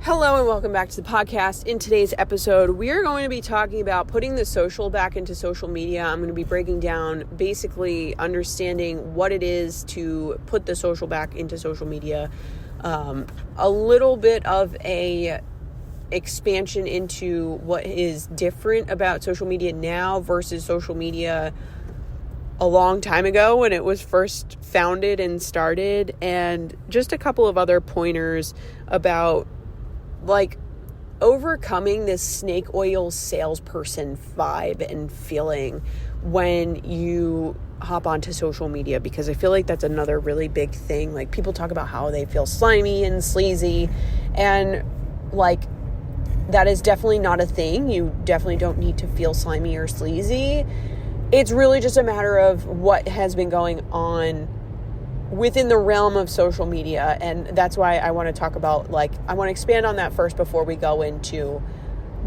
Hello and welcome back to the podcast. In today's episode, we are going to be talking about putting the social back into social media. I'm going to be breaking down basically understanding what it is to put the social back into social media. A little bit of a expansion into what is different about social media now versus social media a long time ago when it was first founded and started, and just a couple of other pointers about overcoming this snake oil salesperson vibe and feeling when you hop onto social media, because I feel like that's another really big thing. Like, people talk about how they feel slimy and sleazy, and that is definitely not a thing. You definitely don't need to feel slimy or sleazy. It's really just a matter of what has been going on within the realm of social media. And that's why I want to talk about, I want to expand on that first before we go into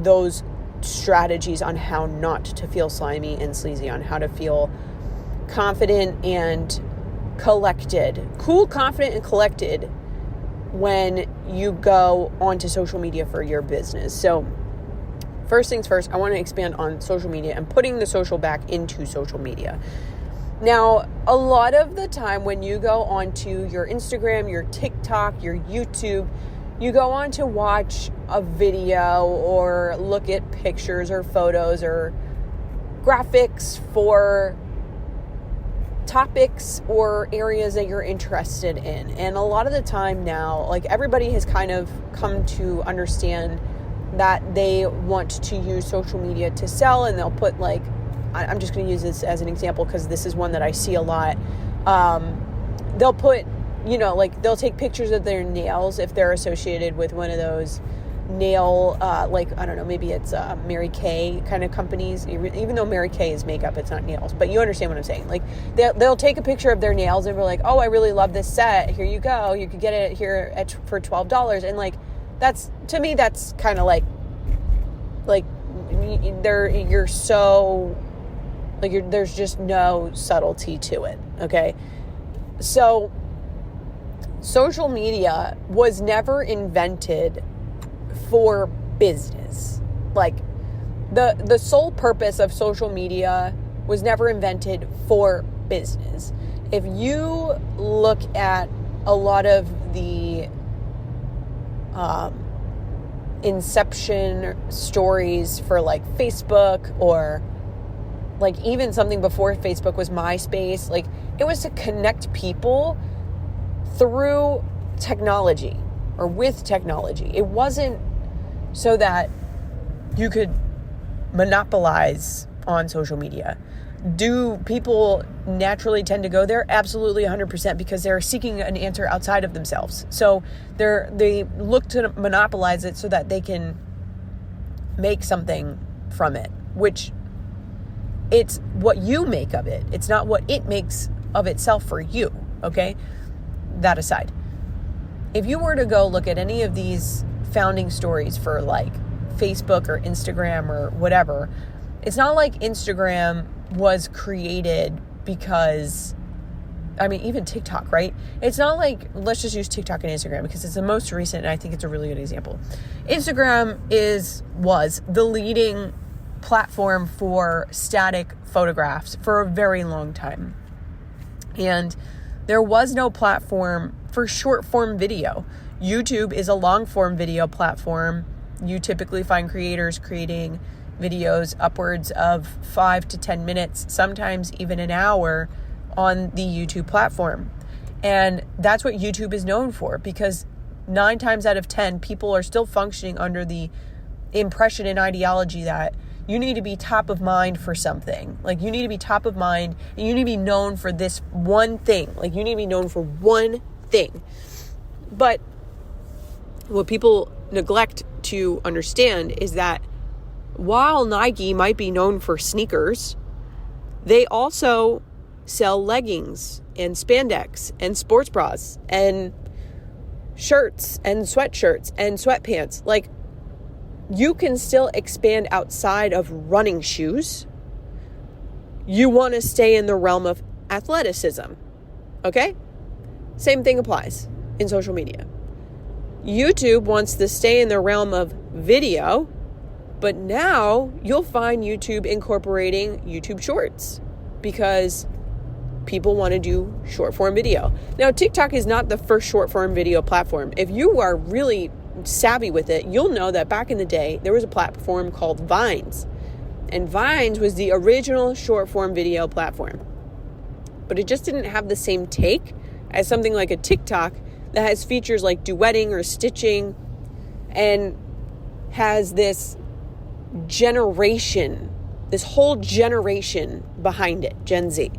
those strategies on how not to feel slimy and sleazy, on how to feel confident and collected, cool, confident, and collected when you go onto social media for your business. So first things first, I want to expand on social media and putting the social back into social media. Now, a lot of the time when you go onto your Instagram, your TikTok, your YouTube, you go on to watch a video or look at pictures or photos or graphics for topics or areas that you're interested in. And a lot of the time now, everybody has kind of come to understand that they want to use social media to sell, and they'll put I'm just going to use this as an example because this is one that I see a lot. They'll put, they'll take pictures of their nails if they're associated with one of those nail, I don't know, maybe it's Mary Kay kind of companies. Even though Mary Kay is makeup, it's not nails. But you understand what I'm saying. They'll take a picture of their nails and be like, oh, I really love this set. Here you go. You could get it here for $12. And that's, to me, that's kind of you're so... there's just no subtlety to it, okay? So, social media was never invented for business. The sole purpose of social media was never invented for business. If you look at a lot of the inception stories for Facebook, or even something before Facebook was MySpace, it was to connect people through technology or with technology. It wasn't so that you could monopolize on social media. Do people naturally tend to go there? Absolutely, 100%, because they're seeking an answer outside of themselves. So they look to monopolize it so that they can make something from it, which it's what you make of it. It's not what it makes of itself for you, okay? That aside, if you were to go look at any of these founding stories for Facebook or Instagram or whatever, it's not like Instagram was created because, even TikTok, right? It's not let's just use TikTok and Instagram because it's the most recent, and I think it's a really good example. Instagram was the leading platform for static photographs for a very long time. And there was no platform for short form video. YouTube is a long form video platform. You typically find creators creating videos upwards of 5 to 10 minutes, sometimes even an hour, on the YouTube platform. And that's what YouTube is known for, because 9 times out of 10, people are still functioning under the impression and ideology that you need to be top of mind for something. You need to be top of mind, and you need to be known for this one thing. You need to be known for one thing. But what people neglect to understand is that while Nike might be known for sneakers, they also sell leggings and spandex and sports bras and shirts and sweatshirts and sweatpants. You can still expand outside of running shoes. You want to stay in the realm of athleticism. Okay? Same thing applies in social media. YouTube wants to stay in the realm of video, but now you'll find YouTube incorporating YouTube Shorts because people want to do short form video. Now, TikTok is not the first short form video platform. If you are really savvy with it, you'll know that back in the day, there was a platform called Vines. And Vines was the original short form video platform. But it just didn't have the same take as something like a TikTok that has features like duetting or stitching and has this generation, this whole generation behind it, Gen Z.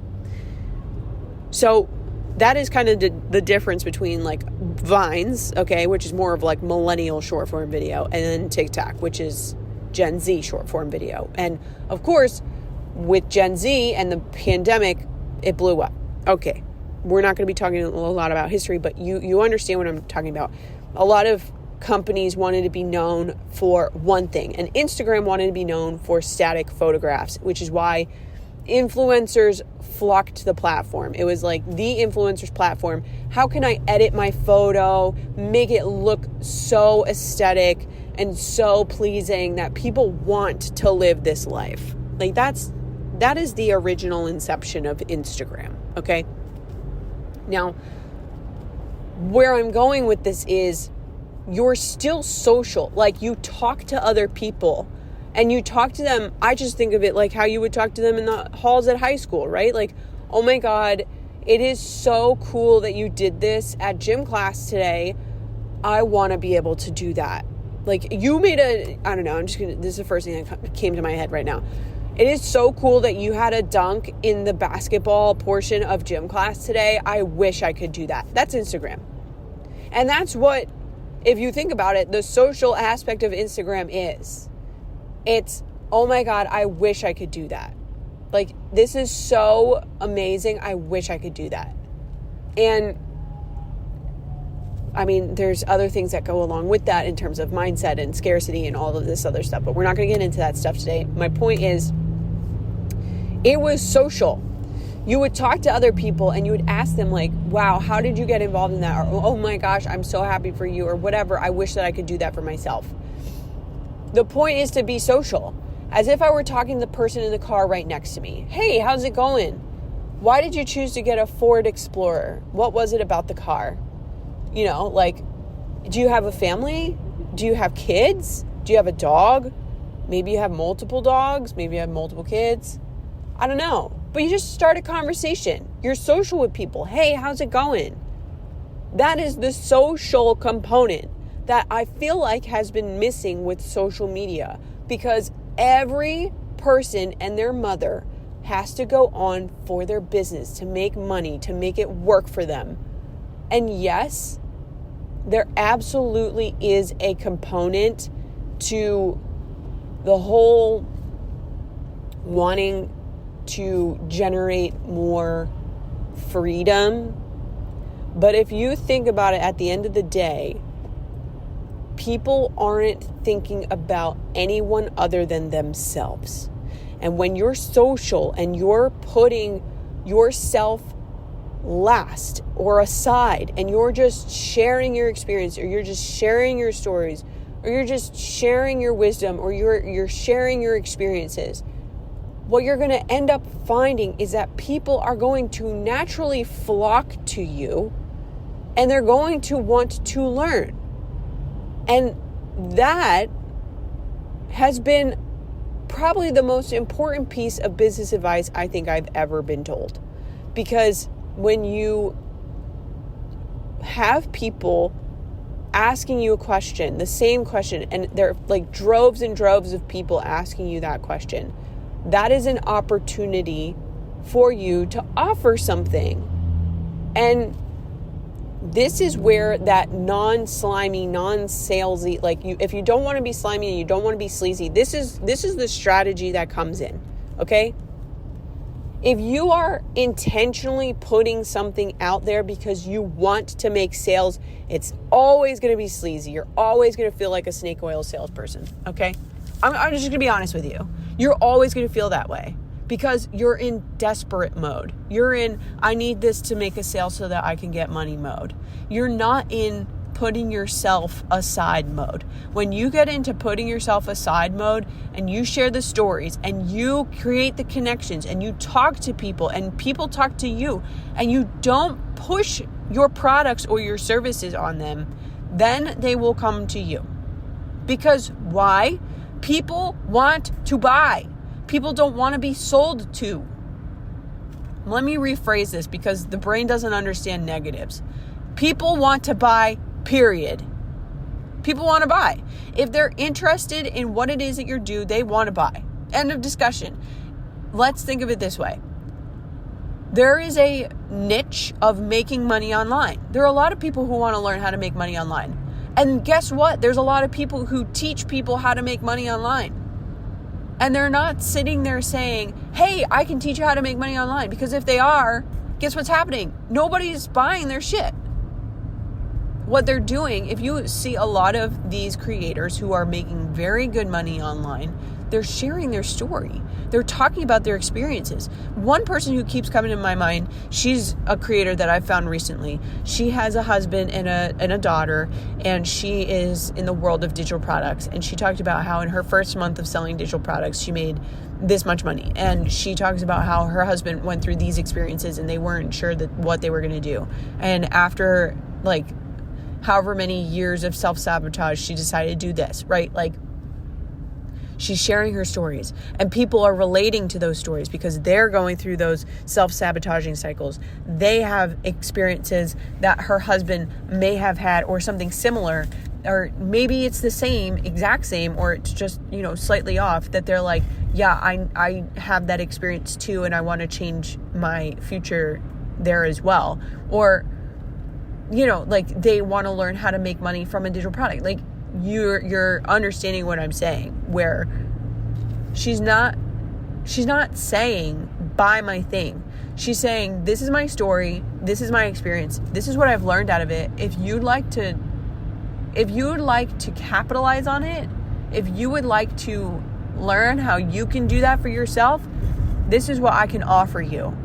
So that is kind of the difference between like Vines, okay, which is more of like millennial short form video, and then TikTok, which is Gen Z short form video. And of course, with Gen Z and the pandemic, it blew up. Okay, we're not going to be talking a lot about history, but you understand what I'm talking about. A lot of companies wanted to be known for one thing, and Instagram wanted to be known for static photographs, which is why influencers flocked to the platform. It was like the influencers platform. How can I edit my photo, make it look so aesthetic and so pleasing that people want to live this life? Like that is the original inception of Instagram, okay? Now, where I'm going with this is you're still social. Like, you talk to other people and you talk to them. I just think of it like how you would talk to them in the halls at high school, right? Like, oh my God, it is so cool that you did this at gym class today. I want to be able to do that. Like, you made I don't know, this is the first thing that came to my head right now. It is so cool that you had a dunk in the basketball portion of gym class today. I wish I could do that. That's Instagram. And that's what, if you think about it, the social aspect of Instagram is. It's, oh my God, I wish I could do that. Like, this is so amazing. I wish I could do that. And I mean, there's other things that go along with that in terms of mindset and scarcity and all of this other stuff, but we're not going to get into that stuff today. My point is, it was social. You would talk to other people and you would ask them like, wow, how did you get involved in that? Or, oh my gosh, I'm so happy for you, or whatever. I wish that I could do that for myself. The point is to be social. As if I were talking to the person in the car right next to me. Hey, how's it going? Why did you choose to get a Ford Explorer? What was it about the car? You know, like, do you have a family? Do you have kids? Do you have a dog? Maybe you have multiple dogs. Maybe you have multiple kids. I don't know. But you just start a conversation. You're social with people. Hey, how's it going? That is the social component that I feel like has been missing with social media, because every person and their mother has to go on for their business, to make money, to make it work for them. And yes, there absolutely is a component to the whole wanting to generate more freedom. But if you think about it, at the end of the day, people aren't thinking about anyone other than themselves. And when you're social and you're putting yourself last or aside, and you're just sharing your experience, or you're just sharing your stories, or you're just sharing your wisdom, or you're sharing your experiences, what you're going to end up finding is that people are going to naturally flock to you, and they're going to want to learn. And that has been probably the most important piece of business advice I think I've ever been told. Because when you have people asking you a question, the same question, and there are like droves and droves of people asking you that question, that is an opportunity for you to offer something. And this is where that non-slimy, non-salesy, like, you, if you don't want to be slimy and you don't want to be sleazy, this is the strategy that comes in, okay? If you are intentionally putting something out there because you want to make sales, it's always going to be sleazy. You're always going to feel like a snake oil salesperson, okay? I'm just going to be honest with you. You're always going to feel that way because you're in desperate mode. You're in, I need this to make a sale so that I can get money mode. You're not in putting yourself aside mode. When you get into putting yourself aside mode and you share the stories and you create the connections and you talk to people and people talk to you and you don't push your products or your services on them, then they will come to you. Because why? People want to buy. People don't want to be sold to. Let me rephrase this because the brain doesn't understand negatives. People want to buy, period. People want to buy. If they're interested in what it is that you do, they want to buy. End of discussion. Let's think of it this way. There is a niche of making money online. There are a lot of people who want to learn how to make money online. And guess what? There's a lot of people who teach people how to make money online. And they're not sitting there saying, hey, I can teach you how to make money online. Because if they are, guess what's happening? Nobody's buying their shit. What they're doing, if you see a lot of these creators who are making very good money online, they're sharing their story. They're talking about their experiences. One person who keeps coming to my mind, she's a creator that I've found recently. She has a husband and a daughter, and she is in the world of digital products. And she talked about how in her first month of selling digital products, she made this much money. And she talks about how her husband went through these experiences and they weren't sure that what they were going to do. And after however many years of self-sabotage, she decided to do this, right? She's sharing her stories and people are relating to those stories because they're going through those self-sabotaging cycles. They have experiences that her husband may have had or something similar, or maybe it's the same, exact same, or it's just, slightly off, that they're like, yeah, I have that experience too. And I want to change my future there as well. Or, they want to learn how to make money from a digital product. You're understanding what I'm saying, where she's not saying buy my thing. She's saying this is my story, this is my experience, this is what I've learned out of it. If you'd like to capitalize on it, if you would like to learn how you can do that for yourself, this is what I can offer you.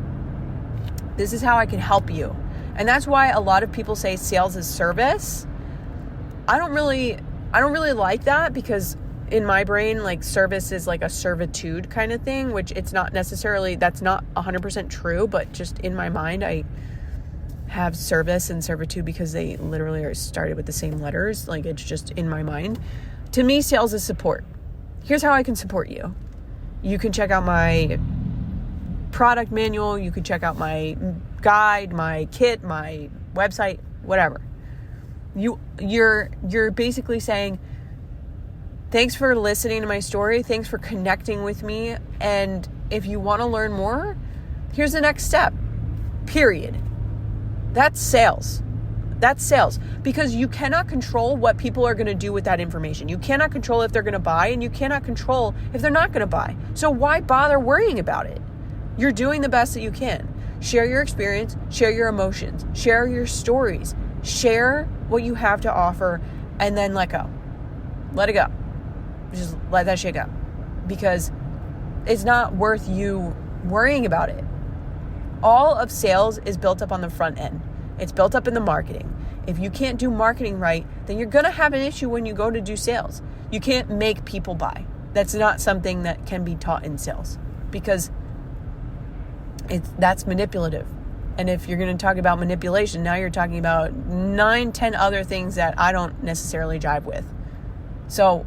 This is how I can help you. And that's why a lot of people say sales is service. I don't really like that, because in my brain, service is like a servitude kind of thing, which it's not necessarily, that's not 100% true, but just in my mind, I have service and servitude because they literally are started with the same letters. It's just in my mind. To me, sales is support. Here's how I can support you. You can check out my product manual. You can check out my guide, my kit, my website, whatever. You're basically saying, thanks for listening to my story. Thanks for connecting with me. And if you want to learn more, here's the next step. Period. That's sales. That's sales. Because you cannot control what people are going to do with that information. You cannot control if they're going to buy, and you cannot control if they're not going to buy. So why bother worrying about it? You're doing the best that you can. Share your experience, share your emotions, share your stories, share what you have to offer, and then let go. Let it go. Just let that shit go. Because it's not worth you worrying about it. All of sales is built up on the front end. It's built up in the marketing. If you can't do marketing right, then you're going to have an issue when you go to do sales. You can't make people buy. That's not something that can be taught in sales, because that's manipulative. And if you're going to talk about manipulation, now you're talking about 9-10 other things that I don't necessarily jive with. So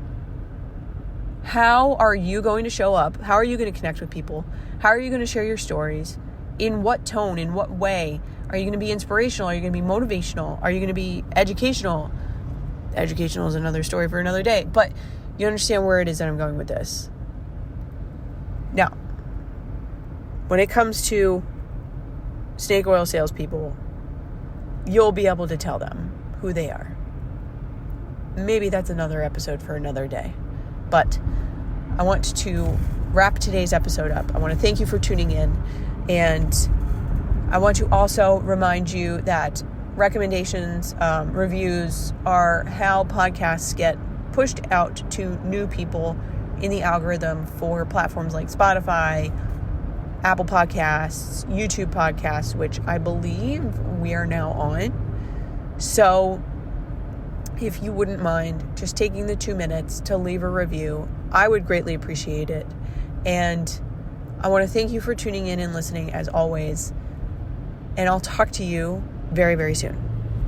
how are you going to show up? How are you going to connect with people? How are you going to share your stories? In what tone? In what way? Are you going to be inspirational? Are you going to be motivational? Are you going to be educational? Educational is another story for another day. But you understand where it is that I'm going with this. Now, when it comes to snake oil salespeople, you'll be able to tell them who they are. Maybe that's another episode for another day. But I want to wrap today's episode up. I want to thank you for tuning in. And I want to also remind you that recommendations, reviews are how podcasts get pushed out to new people in the algorithm for platforms like Spotify, Apple Podcasts, YouTube Podcasts, which I believe we are now on. So if you wouldn't mind just taking the 2 minutes to leave a review. I would greatly appreciate it. And I want to thank you for tuning in and listening as always. And I'll talk to you very, very soon.